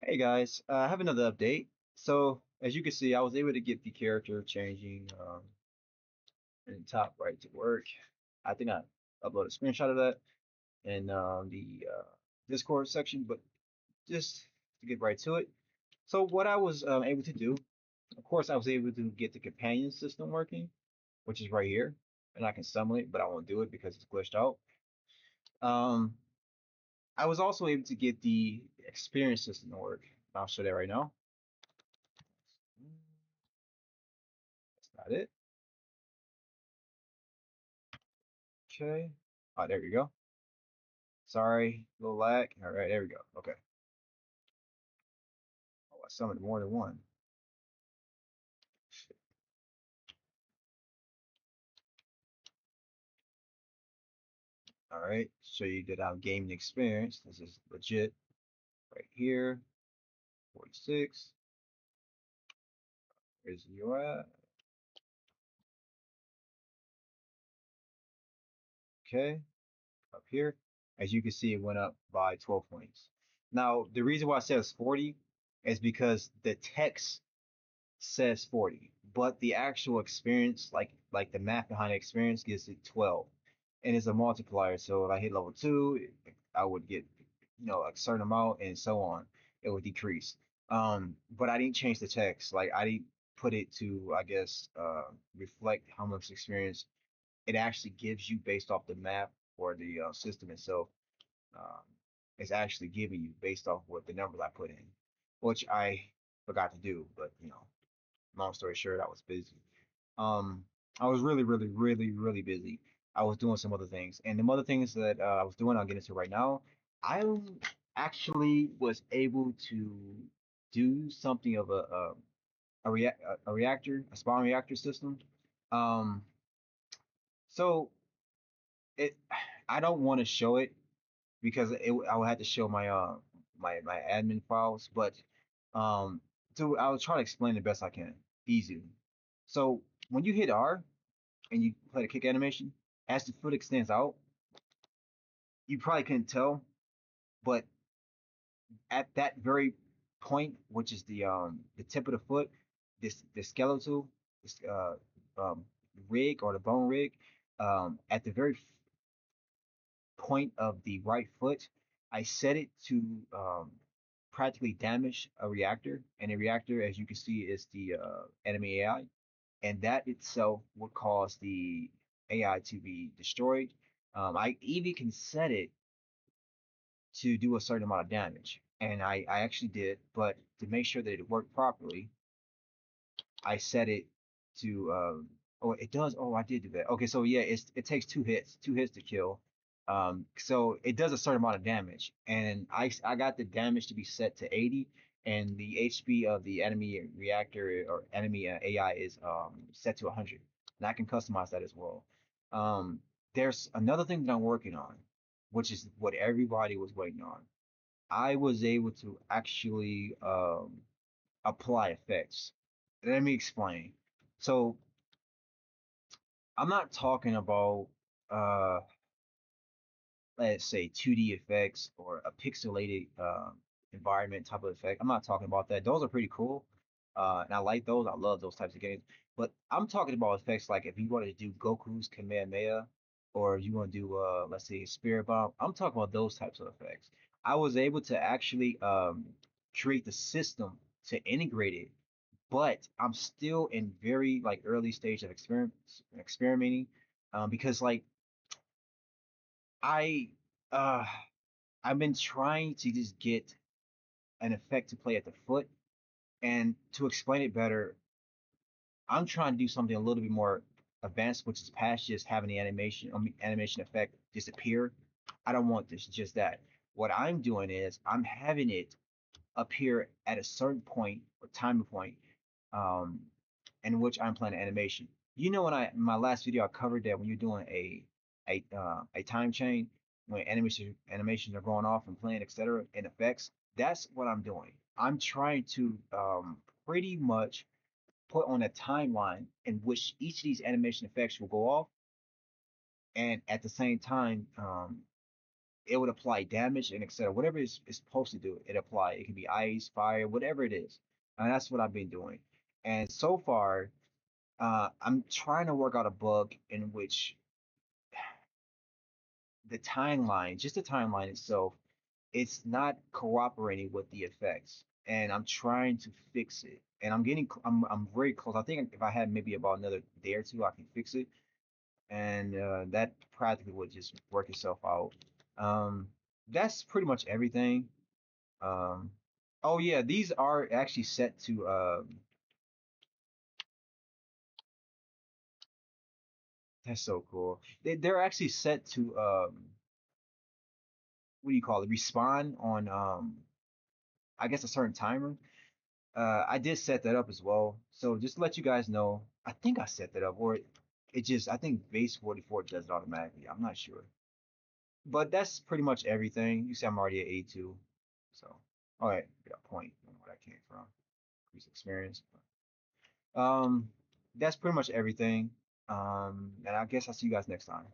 Hey guys, I have another update. So as you can see, I was able to get the character changing in the top right to work. I think I uploaded a screenshot of that in the Discord section, but just to get right to it. So what I was able to do, of course, I was able to get the companion system working, which is right here, and I can summon it, but I won't do it because it's glitched out. Um, I was also able to get the experience system to work. I'll show that right now. That's not it. Okay. Oh, there we go. Sorry, a little lag. All right, there we go. Okay. Oh, I summoned more than one. Shit. All right, show you that I'm gaming experience. This is legit right here. 46. Where's you at? Okay, up here. As you can see, it went up by 12 points. Now, the reason why I said it's 40 is because the text says 40, but the actual experience, like the math behind the experience, gives it 12, and it's a multiplier. So if I hit level 2, I would get a certain amount, and so on. It would decrease. But I didn't change the text. Like I didn't put it to, I guess, reflect how much experience it actually gives you based off the map or the system itself. Um, it's actually giving you based off what the numbers I put in, which I forgot to do. But long story short, I was busy. Um, I was really, really, really, really busy. I was doing some other things, and the other things that I was doing, I'll get into right now. I actually was able to do something of a reactor, a spawn reactor system. Um, so it, I don't want to show it because I would have to show my admin files, but um, so I'll try to explain the best I can, easy. So when you hit R and you play the kick animation, as the foot extends out, you probably couldn't tell, but at that very point, which is the tip of the foot, the skeletal, this rig or the bone rig, at the very point of the right foot, I set it to practically damage a reactor, and a reactor, as you can see, is the enemy AI, and that itself would cause the AI to be destroyed. I even can set it to do a certain amount of damage, and I actually did, but to make sure that it worked properly, I set it to oh it does oh I did do that. Okay, so yeah, it takes two hits to kill. So it does a certain amount of damage, and I got the damage to be set to 80, and the HP of the enemy reactor or enemy AI is set to 100, and I can customize that as well. Um, there's another thing that I'm working on, which is what everybody was waiting on. I was able to actually apply effects. Let me explain. So I'm not talking about uh let's say 2D effects or a pixelated environment type of effect. I'm not talking about that. Those are pretty cool. And I like those. I love those types of games. But I'm talking about effects like if you want to do Goku's Kamehameha or you want to do let's say Spirit Bomb. I'm talking about those types of effects. I was able to actually create the system to integrate it, but I'm still in very like early stage of experimenting because like I uh I've been trying to just get an effect to play at the foot, and to explain it better, I'm trying to do something a little bit more advanced, which is past just having the animation effect disappear. I don't want this just that. What I'm doing is I'm having it appear at a certain point or time point um, in which I'm playing animation. When I in my last video I covered that when you're doing a time chain, when animations are going off and playing, etc. and effects, that's what I'm doing. I'm trying to pretty much put on a timeline in which each of these animation effects will go off, and at the same time, it would apply damage and etc. Whatever it's supposed to do, it apply. It can be ice, fire, whatever it is. And that's what I've been doing. And so far, I'm trying to work out a bug in which the timeline, just the timeline itself, it's not cooperating with the effects. And I'm trying to fix it. And I'm very close. I think if I had maybe about another day or two, I can fix it. And that practically would just work itself out. Um, that's pretty much everything. Um, oh yeah, these are actually set to that's so cool. They're actually set to what do you call it? Respawn on I guess a certain timer. I did set that up as well. So just to let you guys know, I think I set that up, or it just I think base 44 does it automatically. I'm not sure. But that's pretty much everything. You see I'm already at 82. So all right, got a point. I don't know where that came from. Increase experience. That's pretty much everything. And I guess I'll see you guys next time.